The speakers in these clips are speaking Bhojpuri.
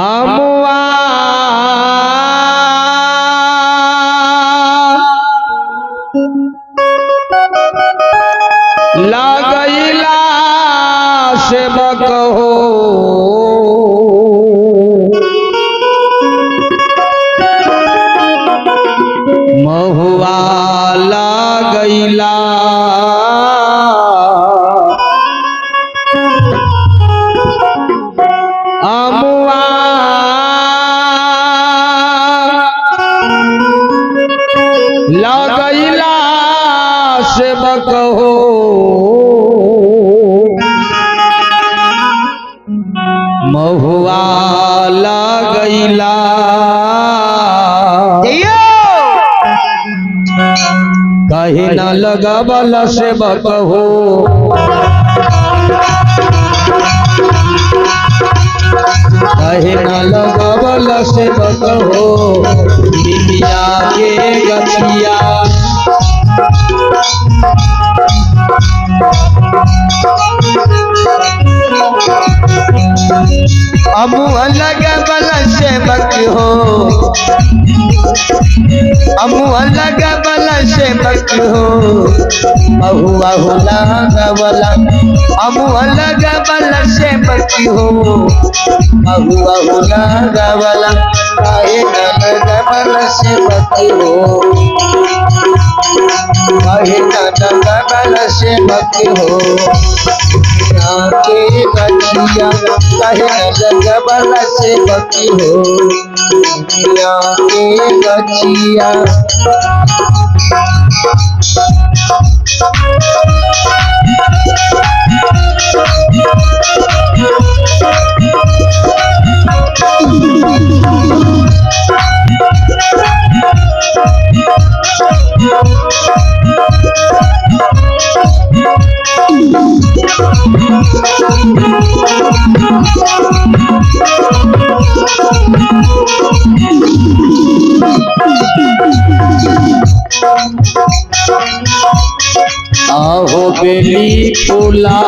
अमुआ लगैला से बकहो महुआ लगैला अमुआ लगैला से बकहो महुआ लगैला कहीं न लगबल से बकहो कहीं न लगबल से बकहो बिटिया के गछिया अमुआ लगबल से बकहो अमुआ लगबल से बकहो महुआ लगबल अमुआ लगबल से बकहो महुआ लगबल काहे न लगबल से बकहो काहे न लगबल से बकहो के गछिया काहे न लगबल से बकहो के गछिया आहो बेली फूला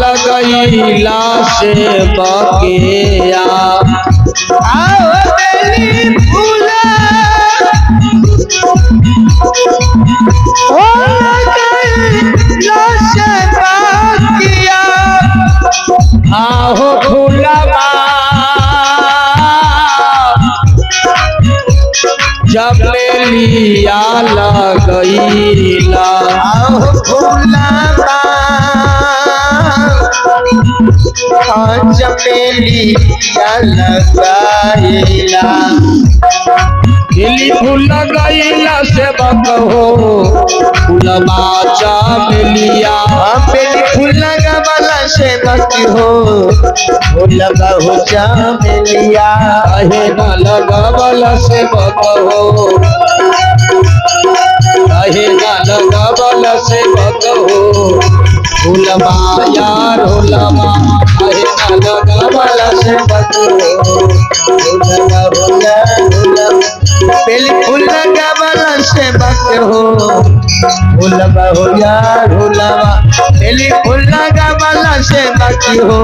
लगैला से बकेया आहो बेली फूला लगैला से बकेया आहो फूलवा जब लिया लगैला फूलवा जब लिया लगैला फूल लगैला से बकहो फूलवा चमेलिया फूल लगबल से बकहो फूलवा चमेलिया कहे न लगबल से बकहो कहे न लगबल से बकहो फूलवा यार होलवा कहे न लगबल से बकहो बेली फूल लगबल से बकहो फूलवा यार होलवा बेली फूल लगबल से बकहो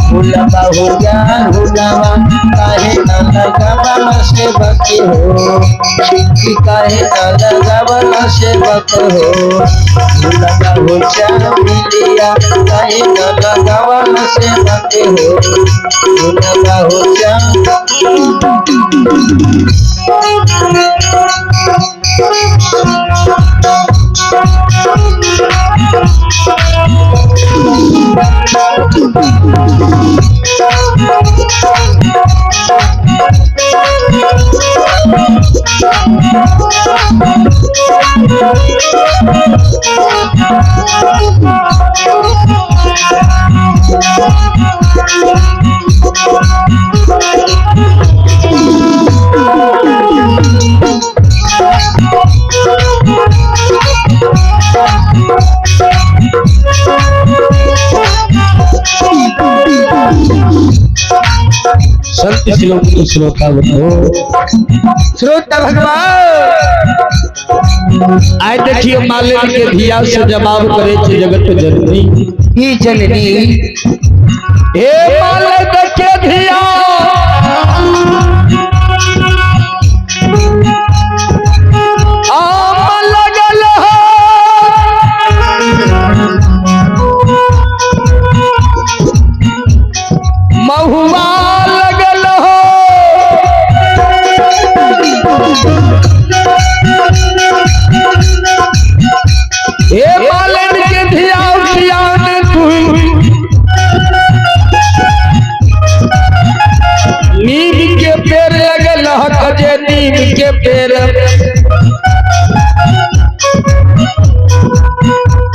फूलवा यार होलवा काहे न लगबल से बकहो काहे न लगबल से बकहो फूलवा चमेलिया काहे न लगबल से बकहो फूलवा संत श्लोका बताओ। श्रोता भगवान आए देखिए मालिन के धिया से जवाब करे छे जगत जननी ही जननी हे मालिन के धिया आम लगल हो महुआ लगल हो हे मालिन के धिया नीम के पेड़ लगल कजे नीम के पेड़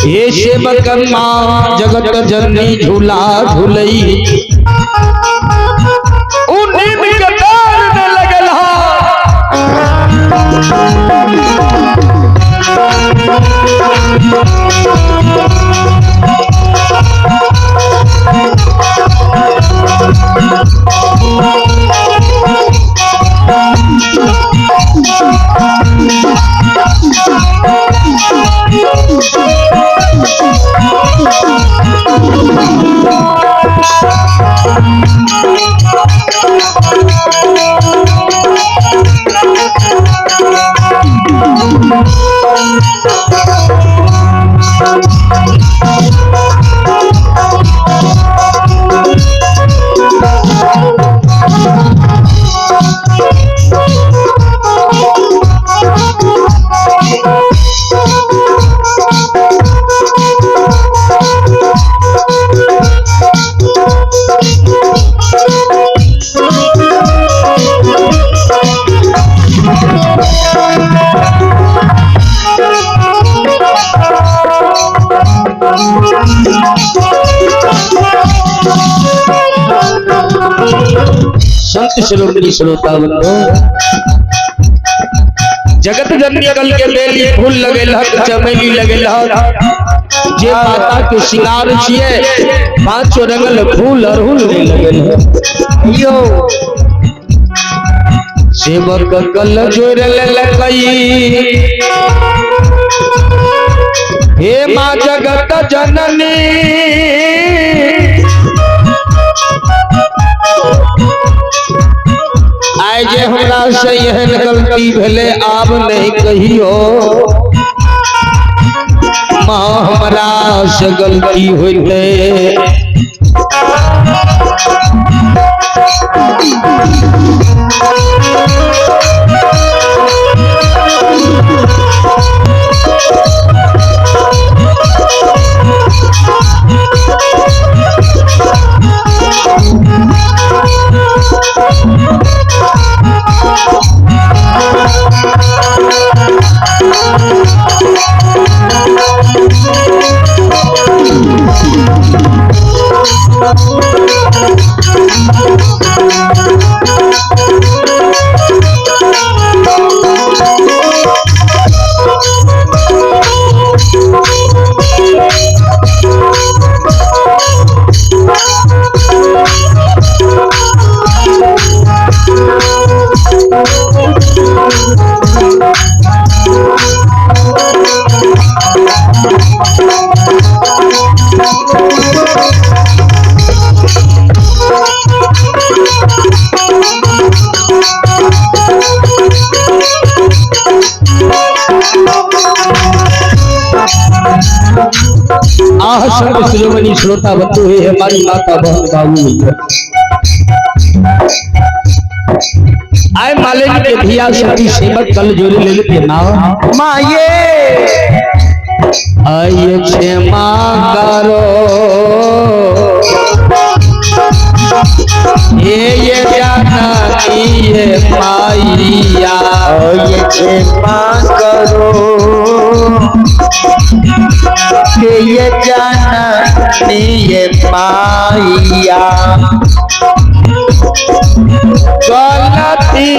हे सेवकन्मा जगत जननी झूला झूलई नीम के पेड़ में लगल संत श्रोमणी श्रोता बंधु जगत जननी कल के बेली फूल लगेल चमेली लगेल जे माता के श्रृंगार छिए पांचों रंगल फूल अड़हुल में लगेल यो सेवक कल जोड़ ललकई हे मां जगत जननी आए जे हमरा से एहन गलती भेले आब नहीं कहियो मां हमरा से गलती होइते संत श्रोमणी श्रोता बंधु है हमारी माता बहन बाबू आए मालिक के धिया सती सेवक कल जोड़ी ले लेते ना माये आये क्षमा करो ये जानती ये माइया ये क्षमा करो के ये जानती ये माइया गलती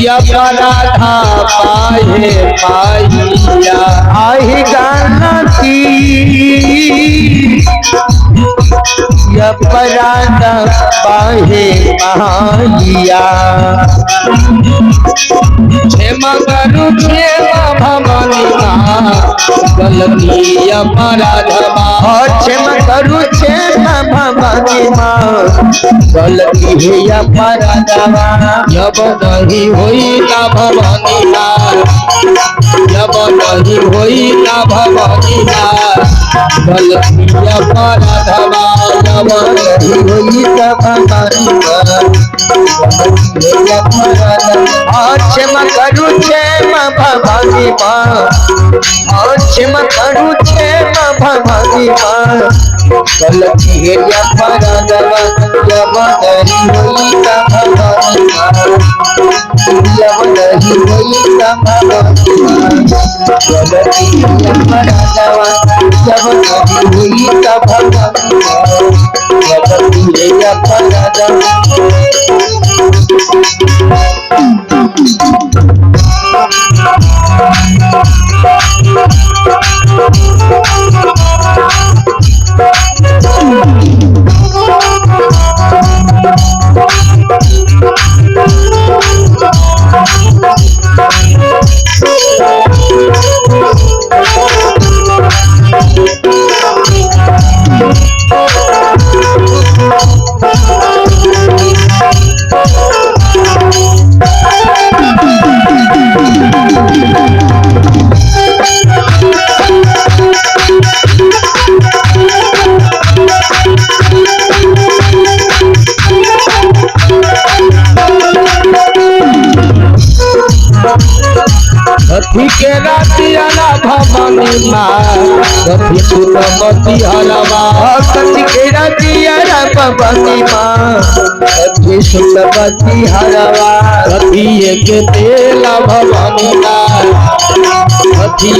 या अपराधा पाए माइया आई गलती या अपराधा पाए माइया करू क्षेम भवानी माँ गलती अपराधवा क्षमा करू क्षेम भवानी माँ गलती है अपराधवा जब नहीं होई ना भवानी माँ जब नहीं होई ना भवानी माँ गलती अपराधवा जब नहीं होई तब भवानी माँ क्षमा करू क्षेम भवानी माँ क्षमा करू क्षेम भवानी माँ गलती है अपराधवा जब नहीं होई तब भवानी माँ जब नहीं होई तब भवानी माँ गलती है अपराधवा जब नहीं होई तब भवानी माँ गलती है अपराधवा कथी के रातियाला भवानी माँ कथी सुतमती हलवा कथी के रातियाला भवानी माँ कथी सुतमती हलवा कथी के तेला भवानी माँ कथी